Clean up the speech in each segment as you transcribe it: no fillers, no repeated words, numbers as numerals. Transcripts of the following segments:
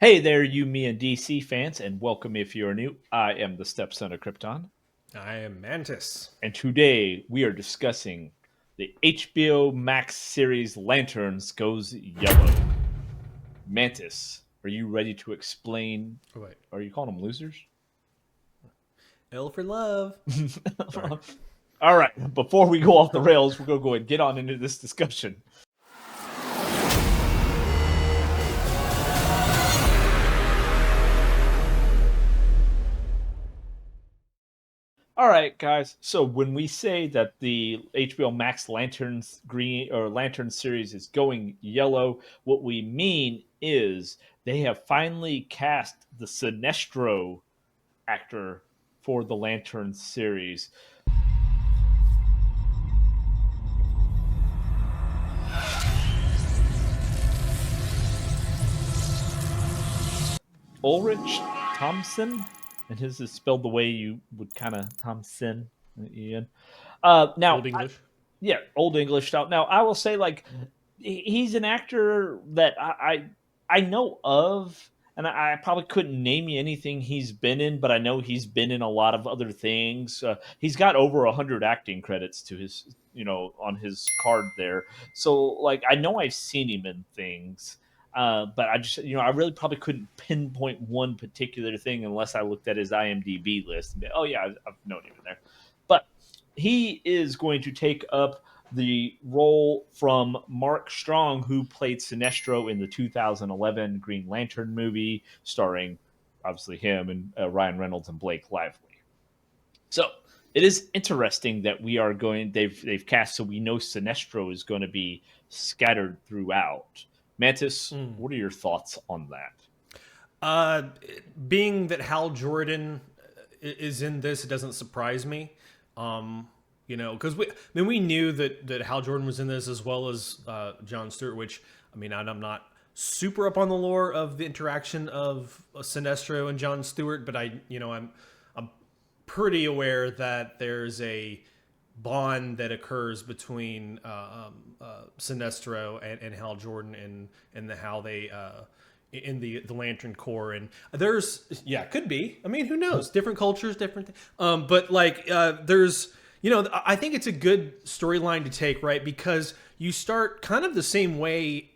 Hey there, you, me, and DC fans, and welcome if you're new. I am the stepson of Krypton, I am Mantis. and today we are discussing the HBO Max series Lanterns Goes Yellow. Mantis, are you ready to explain? Oh, wait. Are you calling them losers? L for love. Sorry. All right, before we go off the rails, we're going to go and get on into this discussion. All right, guys. So when we say that the HBO Max Lanterns Green or Lantern series is going yellow, what we mean is they have finally cast the Sinestro actor for the Lantern series. Ulrich Thomsen, and his is spelled the way you would kind of Thomsen, Ian. Old English. Yeah, old English style. Now, I will say, like, he's an actor that I know of, and I probably couldn't name you anything he's been in, but I know he's been in a lot of other things. He's got over 100 acting credits to his, on his card there. So, like, I know I've seen him in things. But I just, I really probably couldn't pinpoint one particular thing unless I looked at his IMDb list and be, oh yeah, I've known him in there. But he is going to take up the role from Mark Strong, who played Sinestro in the 2011 Green Lantern movie, starring obviously him and Ryan Reynolds and Blake Lively. So it is interesting that we are going. They've cast, so we know Sinestro is going to be scattered throughout. Mantis, what are your thoughts on that? Uh, Being that Hal Jordan is in this, it doesn't surprise me. Because we knew that Hal Jordan was in this as well as John Stewart, which I'm not super up on the lore of the interaction of Sinestro and John Stewart, but I'm pretty aware that there's a bond that occurs between Sinestro and Hal Jordan and how they in the Lantern Corps. And there's could be, who knows, different cultures, different but like there's I think it's a good storyline to take, right? Because you start kind of the same way.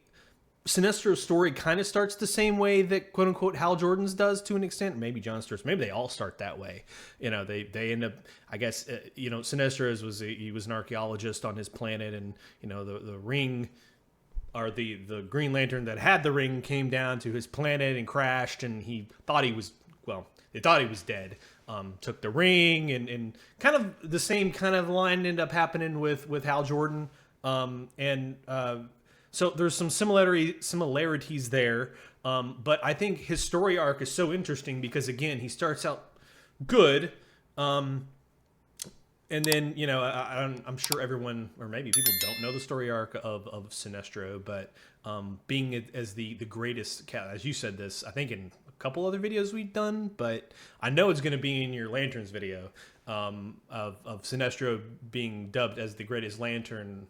Sinestro's story kind of starts the same way that quote unquote Hal Jordan's does to an extent. Maybe John Stewart's, maybe they all start that way. They end up, I guess, Sinestro's he was an archaeologist on his planet, and the ring, or the Green Lantern that had the ring, came down to his planet and crashed, and he thought he was, well, they thought he was dead. Took the ring, and kind of the same kind of line ended up happening with Hal Jordan. So there's some similarities there. But I think his story arc is so interesting because, again, he starts out good. And then, I'm sure everyone, or maybe people don't know the story arc of Sinestro, but being as the greatest cat, as you said this, I think in a couple other videos we've done, but I know it's going to be in your Lanterns video of Sinestro being dubbed as the greatest Lantern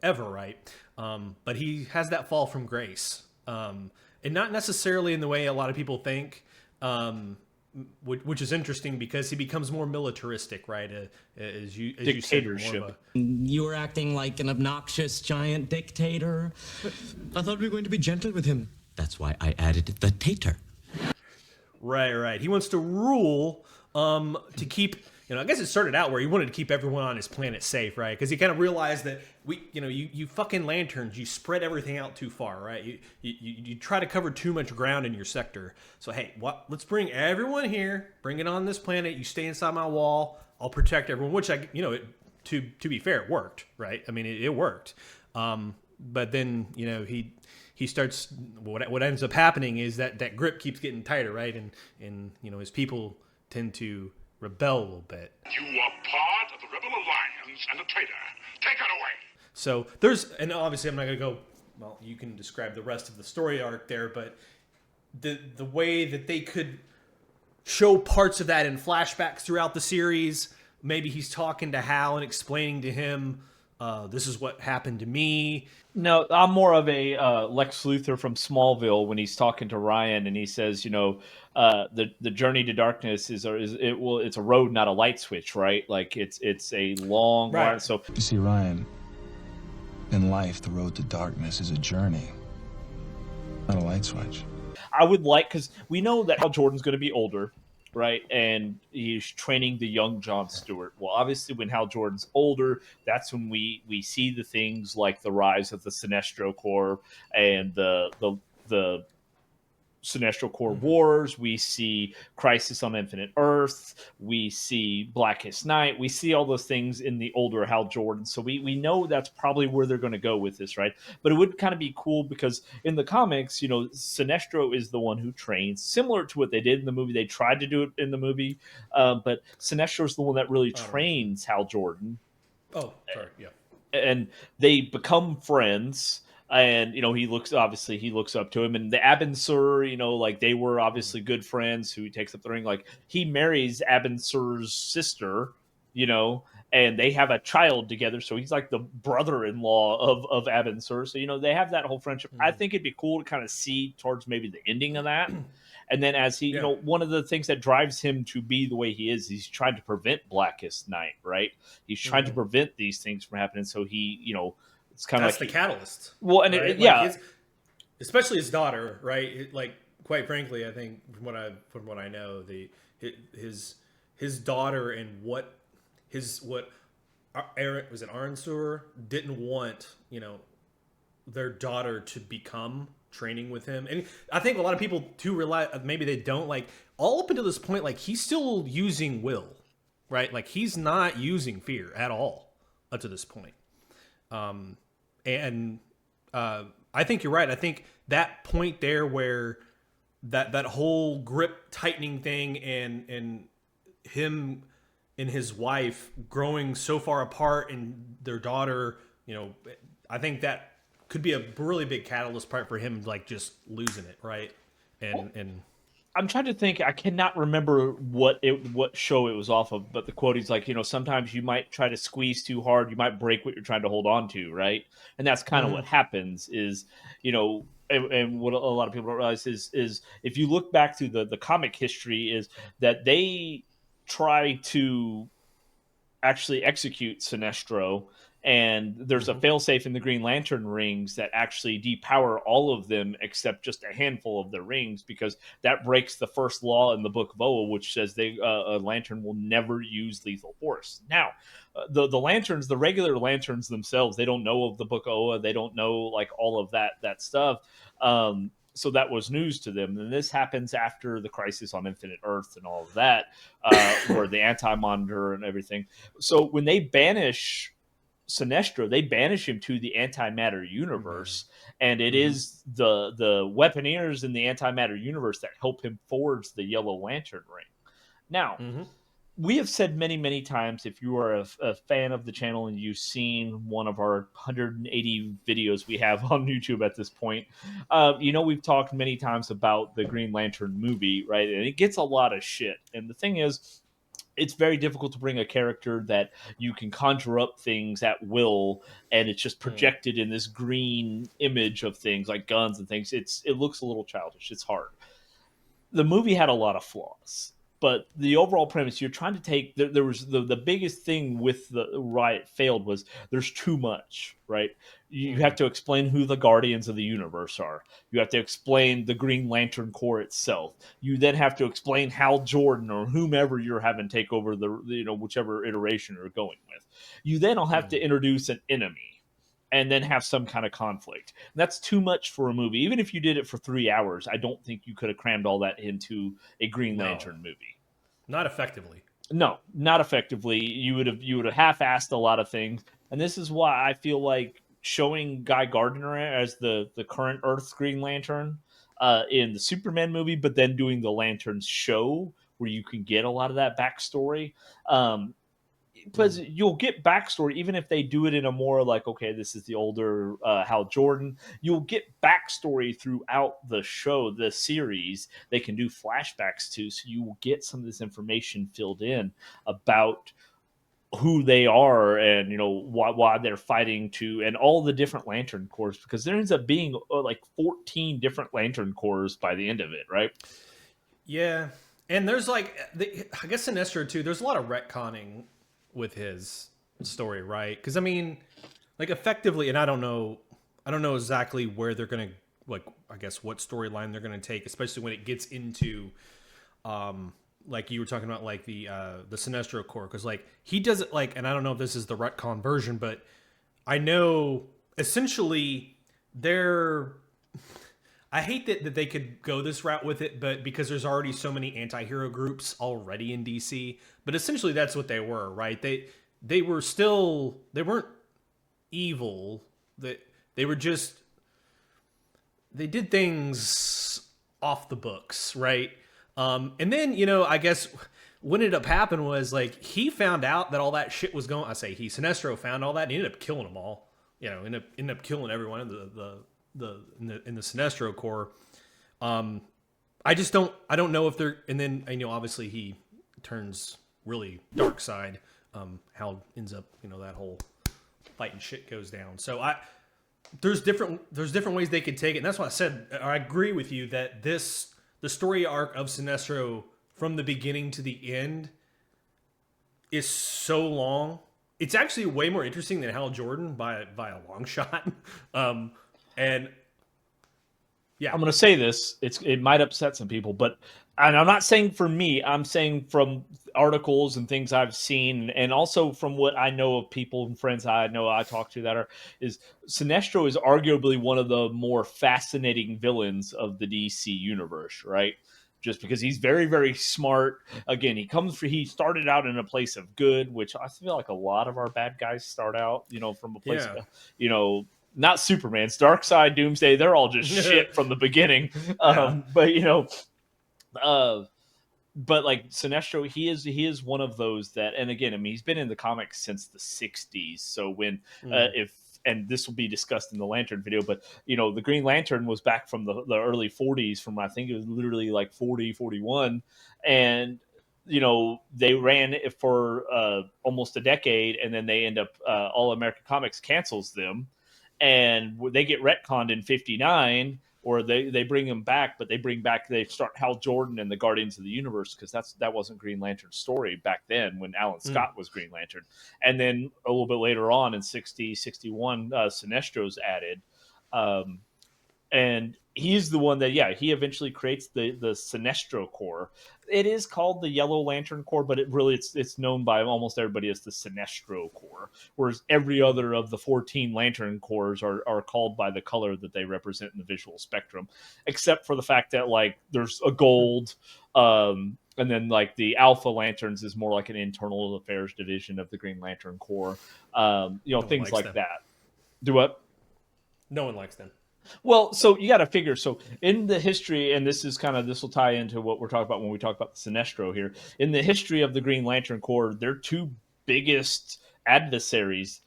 ever, right? But he has that fall from grace, and not necessarily in the way a lot of people think, which is interesting because he becomes more militaristic, right? As you said, Dictatorship. You were acting like an obnoxious giant dictator. I thought we were going to be gentle with him. That's why I added the tater. Right. He wants to rule to keep. I guess it started out where he wanted to keep everyone on his planet safe, right? Because he kind of realized that you fucking lanterns, you spread everything out too far, right? You try to cover too much ground in your sector. So hey, let's bring everyone here, bring it on this planet. You stay inside my wall. I'll protect everyone. Which to be fair, it worked, right? It worked. But then he starts. What ends up happening is that grip keeps getting tighter, right? And his people tend to rebel a little bit. You are part of the Rebel Alliance and a traitor. Take it away. So and obviously I'm not going to go, well, you can describe the rest of the story arc there, but the way that they could show parts of that in flashbacks throughout the series, maybe he's talking to Hal and explaining to him This is what happened to me. No, I'm more of a Lex Luthor from Smallville when he's talking to Ryan and he says, the journey to darkness it's a road, not a light switch, right? Like it's a long Right. line. So You see, Ryan, in life, the road to darkness is a journey, not a light switch. I would like, because we know that Hal Jordan's going to be older, right? And he's training the young John Stewart. Well, obviously, when Hal Jordan's older, that's when we see the things like the rise of the Sinestro Corps and the Sinestro Corps Mm-hmm. Wars. We see Crisis on Infinite Earth. We see Blackest Night. We see all those things in the older Hal Jordan. So we know that's probably where they're going to go with this, right? But it would kind of be cool because in the comics, Sinestro is the one who trains, similar to what they did in the movie. They tried to do it in the movie, but Sinestro is the one that really I don't know. trains Hal Jordan, Oh, sorry. Yeah. and they become friends. And he looks up to him, and the Abin Sur, like they were obviously good friends. Who he takes up the ring, like he marries Abin Sur's sister, you know and they have a child together, so he's like the brother-in-law of Abin Sur. So they have that whole friendship. I Mm-hmm. think it'd be cool to kind of see towards maybe the ending of that. And then as he, Yeah. one of the things that drives him to be the way he is, he's trying to prevent Blackest Night, right? He's trying to Mm-hmm. prevent these things from happening. So he, it's kind of That's like the catalyst, well, and right? Like yeah, especially his daughter, right? Like, quite frankly, I think from what I know, his daughter and what Aaron was it Arnsur didn't want, their daughter to become training with him. And I think a lot of people too realize, maybe they don't, like, all up until this point, like, he's still using will, right? Like, he's not using fear at all up to this point. And I think you're right. I think that point there where that whole grip tightening thing and him and his wife growing so far apart and their daughter, I think that could be a really big catalyst part for him, like, just losing it, right? And I'm trying to think. I cannot remember what show it was off of, but the quote is like, sometimes you might try to squeeze too hard, you might break what you're trying to hold on to, right? And that's kind of what Mhm. happens. Is and what a lot of people don't realize is if you look back through the comic history, is that they try to actually execute Sinestro, and there's a Mhm. failsafe in the Green Lantern rings that actually depower all of them except just a handful of the rings, because that breaks the first law in the Book of Oa, which says a lantern will never use lethal force. Now, the lanterns, the regular lanterns themselves, they don't know of the Book of Oa, they don't know like all of that stuff. So that was news to them. And this happens after the Crisis on Infinite Earth and all of that, where the Anti Monitor and everything. So when they banish Sinestro, they banish him to the antimatter Mhm. universe, and it Mhm. is the Weaponeers in the antimatter universe that help him forge the Yellow Lantern ring. Now, Mhm. we have said many, many times, if you are a fan of the channel and you've seen one of our 180 videos we have on YouTube at this point, we've talked many times about the Green Lantern movie, right? And it gets a lot of shit. And the thing is, it's very difficult to bring a character that you can conjure up things at will, and it's just Mhm. projected in this green image of things like guns and things. It looks a little childish. It's hard. The movie had a lot of flaws, but the overall premise, you're trying to take there was the biggest thing with the riot failed was there's too much, right? You have Mhm. to explain who the guardians of the universe are. You have to explain the Green Lantern Corps itself. You then have to explain Hal Jordan or whomever you're having take over whichever iteration you're going with. You then will have to Mhm. introduce an enemy and then have some kind of conflict. And that's too much for a movie. Even if you did it for 3 hours, I don't think you could have crammed all that into a Green No, Lantern movie. not effectively. No, not effectively. You would have half-assed a lot of things, and this is why I feel like showing Guy Gardner as the current Earth's Green Lantern in the Superman movie, but then doing the Lanterns show where you can get a lot of that backstory. Because Mhm. you'll get backstory even if they do it in a more like, okay, this is the older Hal Jordan. You'll get backstory throughout the show, the series. They can do flashbacks too, so you will get some of this information filled in about who they are and why they're fighting to, and all the different Lantern Corps, because there ends up being like 14 different Lantern Corps by the end of it, right? Yeah, and there's like, I guess Sinestro too. There's a lot of retconning with his story, right? Because I mean, like effectively, and I don't know exactly where they're gonna, like, I guess what storyline they're gonna take, especially when it gets into, like you were talking about, like the Sinestro Corps, because like he does it like, and I don't know if this is the retcon version, but I know essentially they're. I hate that they could go this route with it, but because there's already so many anti-hero groups already in DC, but essentially that's what they were, right? They were still, they weren't evil. They were just, they did things off the books, right? And then, I guess what ended up happening was, like, he found out that all that shit was going. I say Sinestro found all that, and he ended up killing them all. Ended up killing everyone in the Sinestro Corps. I don't know if they're, and then obviously he turns really dark side. Hal ends up, that whole fighting shit goes down. So there's different ways they could take it, and that's why I said I agree with you that the story arc of Sinestro from the beginning to the end is so long. It's actually way more interesting than Hal Jordan by a long shot. And yeah, I'm going to say this. It might upset some people, but, and I'm not saying for me, I'm saying from articles and things I've seen, and also from what I know of people and friends I know I talk to is Sinestro is arguably one of the more fascinating villains of the DC universe, right? Just because he's very, very smart. Again, he started out in a place of good, which I feel like a lot of our bad guys start out, from a place, yeah, not Superman's Darkseid, Doomsday. They're all just shit from the beginning. yeah. But uh, but like Sinestro, he is one of those that, and again, I mean, he's been in the comics since the '60s. So when if and this will be discussed in the Lantern video, but the Green Lantern was back from the early '40s, from I think it was literally like 40, 41, and they ran it for almost a decade, and then they end up All American Comics cancels them, and they get retconned in '59, or they bring him back, but they start Hal Jordan and the Guardians of the Universe, because that wasn't Green Lantern's story back then when Alan Scott was Green Lantern. And then a little bit later on in 60, 61, Sinestro's added. Um, and he's the one that he eventually creates the Sinestro Corps. It is called the Yellow Lantern Corps, but it's known by almost everybody as the Sinestro Corps, whereas every other of the 14 Lantern Corps are called by the color that they represent in the visual spectrum, except for the fact that, like, there's a gold, and then, like, the Alpha Lanterns is more like an internal affairs division of the Green Lantern Corps. Things like them. that. Do what? No one likes them. Well, so you got to figure. So in the history, and this will tie into what we're talking about when we talk about the Sinestro here. In the history of the Green Lantern Corps, their two biggest adversaries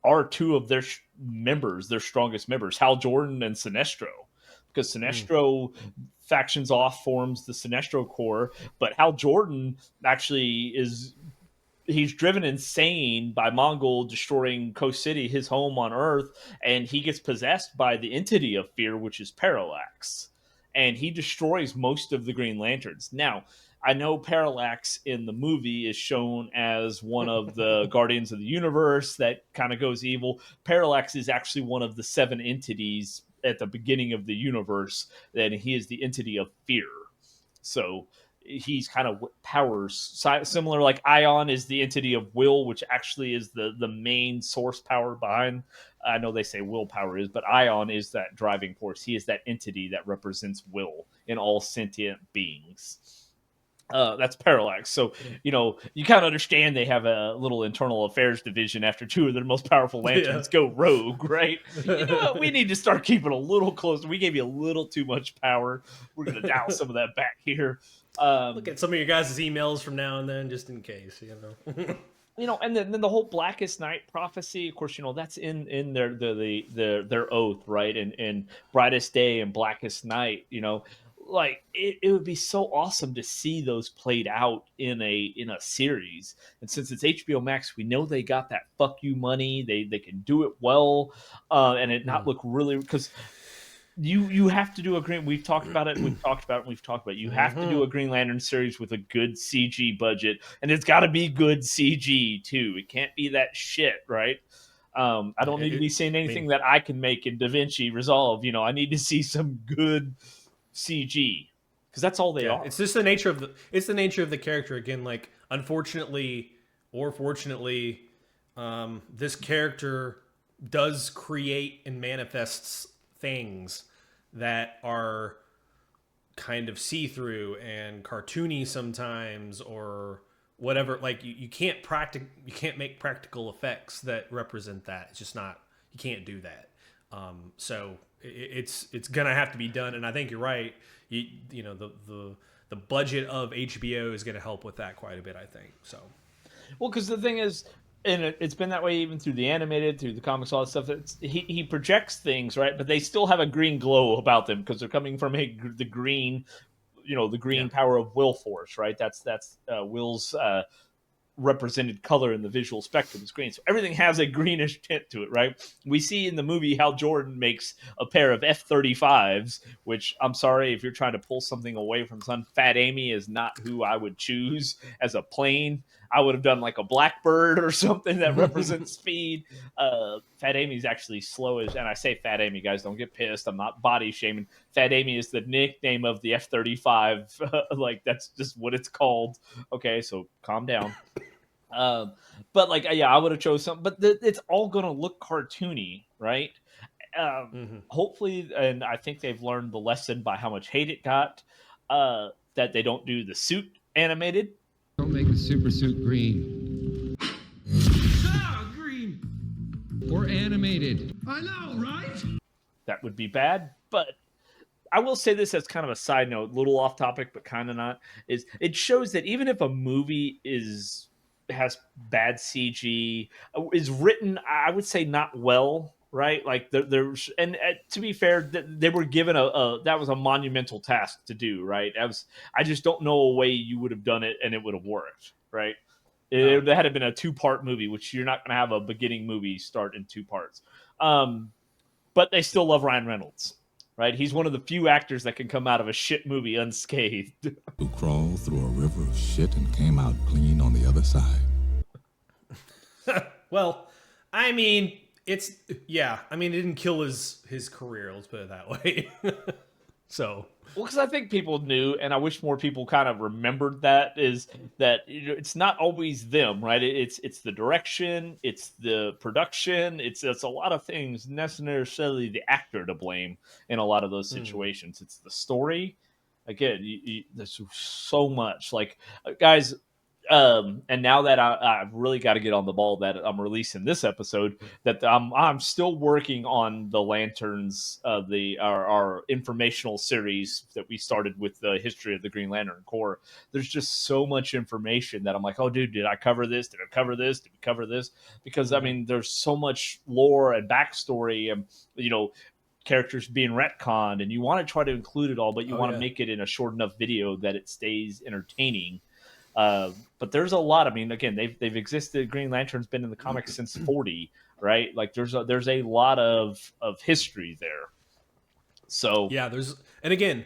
are two of their members, their strongest members, Hal Jordan and Sinestro. Because Sinestro factions off, forms the Sinestro Corps, but Hal Jordan actually he's driven insane by Mongol destroying Coast City, his home on Earth, and he gets possessed by the entity of fear, which is Parallax, and he destroys most of the Green Lanterns. Now, I know Parallax in the movie is shown as one of the Guardians of the Universe that kind of goes evil. Parallax is actually one of the 7 entities at the beginning of the universe, and he is the entity of fear. So he's kind of powers similar, like Ion is the entity of will, which actually is the main source power behind, I know they say willpower is, but Ion is that driving force. He is that entity that represents will in all sentient beings. That's Parallax. So you kind of understand they have a little internal affairs division after 2 of their most powerful lanterns go rogue, right? You know what, we need to start keeping a little closer. We gave you a little too much power. We're gonna dial some of that back here. Look at some of your guys' emails from now and then, just in case, And then the whole Blackest Night prophecy, of course, that's in their oath, right? And Brightest Day and Blackest Night, like it would be so awesome to see those played out in a series. And since it's HBO Max, we know they got that fuck you money. They can do it well, and it not look really because you have to do a green. We've talked about it. We've talked about it. We've talked about it. You have to do a Green Lantern series with a good CG budget, and it's got to be good CG too. It can't be that shit, right? I don't need to be seeing I mean, anything that I can make in DaVinci Resolve. I need to see some good CG because that's all they yeah, are. it's just the nature of the character again. Like, unfortunately or fortunately, this character does create and manifests things that are kind of see-through and cartoony sometimes, or whatever. Like, you can't make practical effects that represent that. It's just not, you can't do that. So it's gonna have to be done, and I think you're right. The budget of HBO is gonna help with that quite a bit, I think. So Well, because the thing is, and it's been that way even through the animated, through the comics, all that stuff. He projects things, right? But they still have a green glow about them because they're coming from the green, the yeah. green power of Will Force, right? That's Will's represented color in the visual spectrum is green. So everything has a greenish tint to it, right? We see in the movie Hal Jordan makes a pair of F-35s, which I'm sorry if you're trying to pull something away from Sun. Fat Amy is not who I would choose as a plane. I would have done like a Blackbird or something that represents speed. Fat Amy's actually slow as, and I say Fat Amy, guys, don't get pissed. I'm not body shaming. Fat Amy is the nickname of the F-35. Like, that's just what it's called. Okay, so calm down. But like, yeah, I would have chose something, but it's all going to look cartoony, right? Hopefully, and I think they've learned the lesson by how much hate it got, that they don't do the suit animated. Don't make the super suit green. Green. Or animated. I know, right? That would be bad, but I will say this as kind of a side note, little off topic, but kind of not, is it shows that even if a movie has bad CG, is written, I would say not well, right? Like there's, and to be fair, they were given that was a monumental task to do, right? I just don't know a way you would have done it and it would have worked, right? It had been a 2-part movie, which you're not going to have a beginning movie start in 2 parts. But they still love Ryan Reynolds, right? He's one of the few actors that can come out of a shit movie unscathed. Who crawled through a river of shit and came out clean on the other side. Well, I mean, it didn't kill his career, let's put it that way. So, well, because I think people knew, and I wish more people kind of remembered that, is that it's not always them, right? It's the direction, it's the production, it's a lot of things, necessarily the actor to blame in a lot of those situations. It's the story. Again, there's so much. Like, guys, and now that I've really got to get on the ball that I'm releasing this episode, that I'm still working on the Lanterns, our informational series that we started with the history of the Green Lantern Corps. There's just so much information that I'm like, oh, dude, did I cover this? Did I cover this? Did we cover this? Because I mean, there's so much lore and backstory, and characters being retconned, and you want to try to include it all, but you want to make it in a short enough video that it stays entertaining. But there's a lot. I mean, again, they've existed. Green Lantern's been in the comics since 40, right? Like there's a lot of history there. So yeah, and again,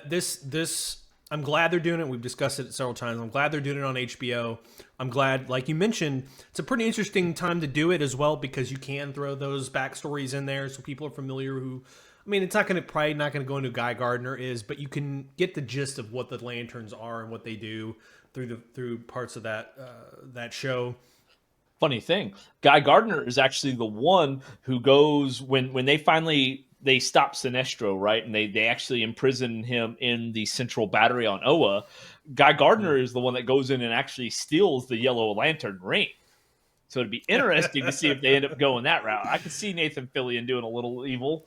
this I'm glad they're doing it. We've discussed it several times. I'm glad they're doing it on HBO. I'm glad, like you mentioned, it's a pretty interesting time to do it as well, because you can throw those backstories in there so people are familiar who. I mean, it's probably not going to go into Guy Gardner is, but you can get the gist of what the Lanterns are and what they do through parts of that show. Funny thing, Guy Gardner is actually the one who goes when they stop Sinestro, right? And they actually imprison him in the central battery on Oa. Guy Gardner is the one that goes in and actually steals the Yellow Lantern ring. So it'd be interesting to see if they end up going that route. I could see Nathan Fillion doing a little evil.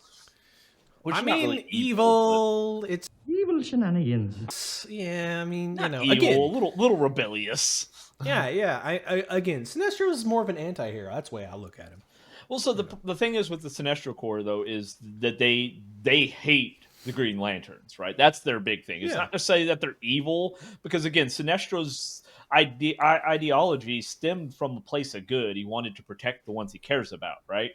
Which I is mean, not really evil. It's evil shenanigans. Yeah, I mean, not evil, again, a little rebellious. Yeah. I again, Sinestro is more of an anti-hero. That's the way I look at him. Well, so the thing is with the Sinestro Corps, though, is that they hate the Green Lanterns, right? That's their big thing. It's Yeah. not to say that they're evil, because again, Sinestro's ideology stemmed from a place of good. He wanted to protect the ones he cares about, right?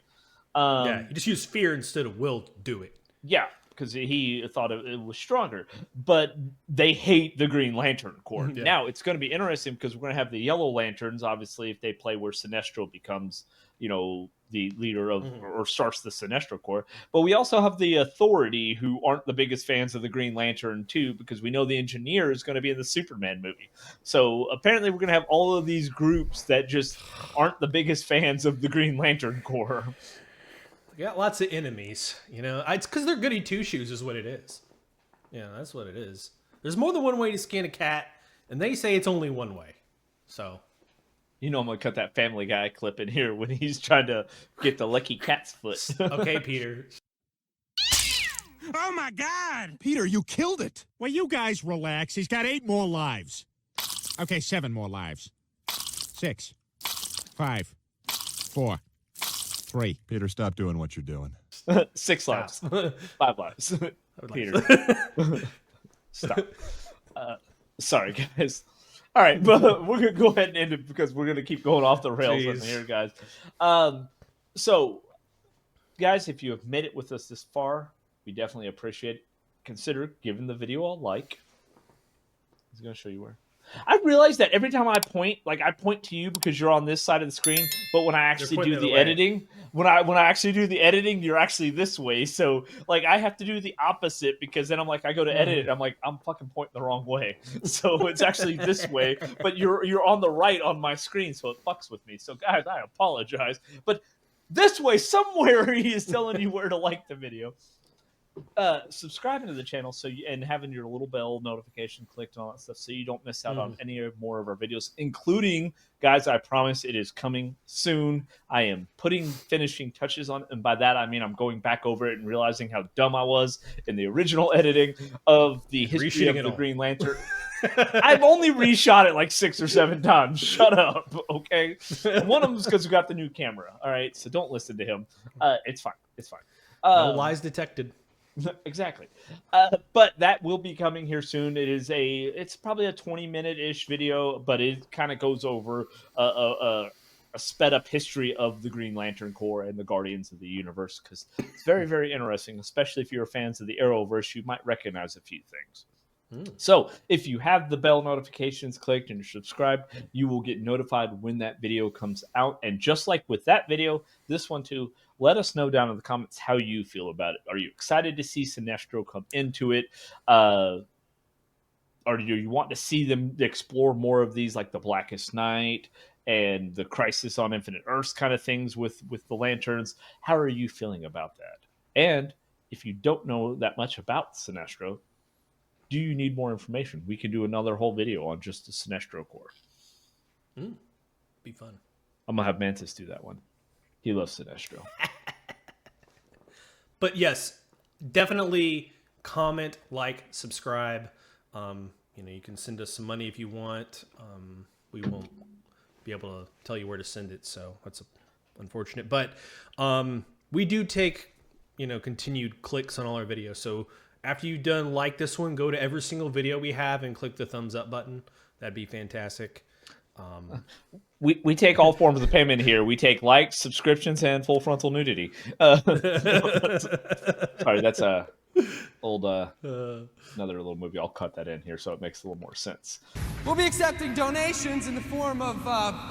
Yeah, he just used fear instead of will to do it. Yeah, because he thought it was stronger. But they hate the Green Lantern Corps. Yeah. Now, it's going to be interesting because we're going to have the Yellow Lanterns, obviously, if they play where Sinestro becomes, the leader of, or starts the Sinestro Corps. But we also have the Authority, who aren't the biggest fans of the Green Lantern, too, because we know the Engineer is going to be in the Superman movie. So apparently we're going to have all of these groups that just aren't the biggest fans of the Green Lantern Corps. They got lots of enemies, It's because they're goody two shoes, is what it is. Yeah, that's what it is. There's more than one way to skin a cat, and they say it's only one way. So, I'm gonna cut that Family Guy clip in here when he's trying to get the lucky cat's foot. okay, Peter. Oh my God! Peter, you killed it. Well, you guys relax. He's got 8 more lives. Okay, 7 more lives. 6, 5, 4, 3. Peter, stop doing what you're doing. 6 lives, 5 lives. Peter, stop. Sorry, guys. All right, but we're gonna go ahead and end it because we're gonna keep going off the rails in here, guys. So, guys, if you have made it with us this far, we definitely appreciate it. Consider giving the video a like. He's gonna show you where. I realize that every time I point to you because you're on this side of the screen, but when I actually do the editing, when I actually do the editing, you're actually this way. So I have to do the opposite because then I go to edit it, I'm fucking pointing the wrong way. So it's actually this way, but you're on the right on my screen, so it fucks with me. So guys, I apologize, but this way somewhere he is telling you where to like the video. Subscribing to the channel and having your little bell notification clicked and all that stuff so you don't miss out on any more of our videos, including, guys, I promise it is coming soon. I am putting finishing touches on it, and by that I mean I'm going back over it and realizing how dumb I was in the original editing of the history of the Green Lantern. I've only reshot it 6 or 7 times. Shut up, okay? One of them is because we got the new camera, all right? So don't listen to him. It's fine. It's fine. No lies detected. Exactly. But that will be coming here soon. It's probably a 20-minute-ish video, but it kind of goes over a sped up history of the Green Lantern Corps and the Guardians of the Universe, because it's very, very interesting, especially if you're fans of the Arrowverse. You might recognize a few things. So if you have the bell notifications clicked and you're subscribed, you will get notified when that video comes out. And just like with that video, this one too, let us know down in the comments how you feel about it. Are you excited to see Sinestro come into it? Or do you want to see them explore more of these, like the Blackest Night and the Crisis on Infinite Earths kind of things with the Lanterns? How are you feeling about that? And if you don't know that much about Sinestro, do you need more information? We can do another whole video on just the Sinestro Corps. Be fun. I'm going to have Mantis do that one. He loves Sinestro. But yes, definitely comment, like, subscribe. You can send us some money if you want. We won't be able to tell you where to send it, so that's unfortunate. But we do take, continued clicks on all our videos. So after you've done like this one, go to every single video we have and click the thumbs up button. That'd be fantastic. We take all forms of payment here. We take likes, subscriptions, and full frontal nudity. Sorry, that's a old another little movie. I'll cut that in here so it makes a little more sense. We'll be accepting donations in the form of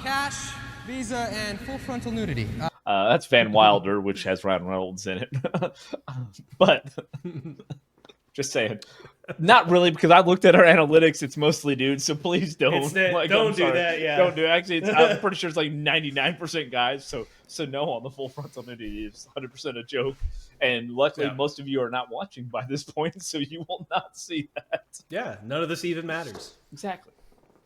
cash, Visa, and full frontal nudity. That's Van Wilder, which has Ryan Reynolds in it. But just saying. Not really, because I looked at our analytics. It's mostly dudes, so please don't. Don't do that. Yeah, don't do it. Actually, I'm pretty sure it's 99% guys. So no on the full frontal nudity. It's 100% a joke. And luckily, most of you are not watching by this point, so you will not see that. Yeah, none of this even matters. Exactly.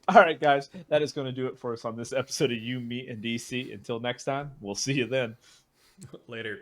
All right, guys, that is going to do it for us on this episode of You, Me, and DC. Until next time, we'll see you then. Later.